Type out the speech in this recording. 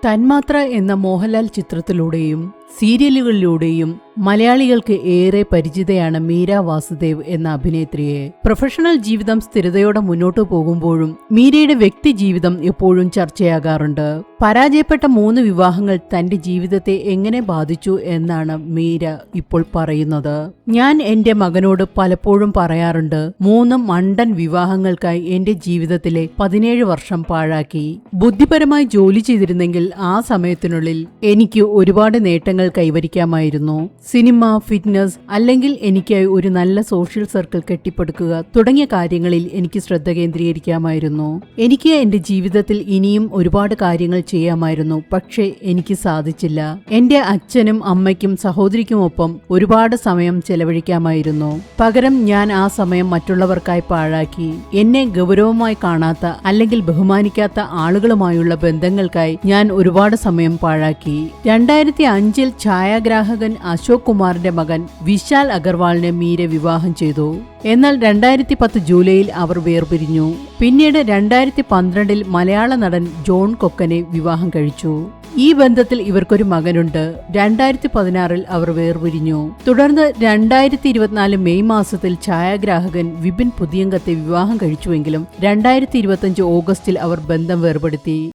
തന്മാത്ര എന്ന മോഹൻലാൽ ചിത്രത്തിലൂടെയും സീരിയലുകളിലൂടെയും മലയാളികൾക്ക് ഏറെ പരിചിതയാണ് മീര വാസുദേവ് എന്ന അഭിനേത്രിയെ. പ്രൊഫഷണൽ ജീവിതം സ്ഥിരതയോടെ മുന്നോട്ടു പോകുമ്പോഴും മീരയുടെ വ്യക്തി ജീവിതം എപ്പോഴും ചർച്ചയാകാറുണ്ട്. പരാജയപ്പെട്ട 3 വിവാഹങ്ങൾ തന്റെ ജീവിതത്തെ എങ്ങനെ ബാധിച്ചു എന്നാണ് മീര ഇപ്പോൾ പറയുന്നത്. ഞാൻ എന്റെ മകനോട് പലപ്പോഴും പറയാറുണ്ട്, 3 മണ്ടൻ വിവാഹങ്ങൾക്കായി എന്റെ ജീവിതത്തിലെ 17 വർഷം പാഴാക്കി. ബുദ്ധിപരമായി ജോലി ചെയ്തിരുന്നെങ്കിൽ ആ സമയത്തിനുള്ളിൽ എനിക്ക് ഒരുപാട് നേട്ടങ്ങൾ കൈവരിക്കാമായിരുന്നു. സിനിമ, ഫിറ്റ്നസ്, അല്ലെങ്കിൽ എനിക്കായി ഒരു നല്ല സോഷ്യൽ സർക്കിൾ കെട്ടിപ്പടുക്കുക തുടങ്ങിയ കാര്യങ്ങളിൽ എനിക്ക് ശ്രദ്ധ കേന്ദ്രീകരിക്കാമായിരുന്നു. എനിക്ക് എന്റെ ജീവിതത്തിൽ ഇനിയും ഒരുപാട് കാര്യങ്ങൾ ചെയ്യാമായിരുന്നു. പക്ഷേ എനിക്ക് സാധിച്ചില്ല. എന്റെ അച്ഛനും അമ്മയ്ക്കും സഹോദരിക്കുമൊപ്പം ഒരുപാട് സമയം ചെലവഴിക്കാമായിരുന്നു. പകരം ഞാൻ ആ സമയം മറ്റുള്ളവർക്കായി പാഴാക്കി. എന്നെ ഗൗരവമായി കാണാത്ത അല്ലെങ്കിൽ ബഹുമാനിക്കാത്ത ആളുകളുമായുള്ള ബന്ധങ്ങൾക്കായി ഞാൻ ഒരുപാട് സമയം പാഴാക്കി. 2005 ഛായാഗ്രാഹകൻ അശോക് കുമാറിന്റെ മകൻ വിശാൽ അഗർവാളിനെ മീര വിവാഹം ചെയ്തു. എന്നാൽ 2010 ജൂലൈയിൽ അവർ വേർപിരിഞ്ഞു. പിന്നീട് 2012 മലയാള നടൻ ജോൺ കൊക്കനെ വിവാഹം കഴിച്ചു. ഈ ബന്ധത്തിൽ ഇവർക്കൊരു മകനുണ്ട്. 2016 അവർ വേർപിരിഞ്ഞു. തുടർന്ന് 2024 മെയ് മാസത്തിൽ ഛായാഗ്രാഹകൻ വിപിൻ പുതിയങ്കത്തെ വിവാഹം കഴിച്ചുവെങ്കിലും 2025 ഓഗസ്റ്റിൽ അവർ ബന്ധം വേർപെടുത്തി.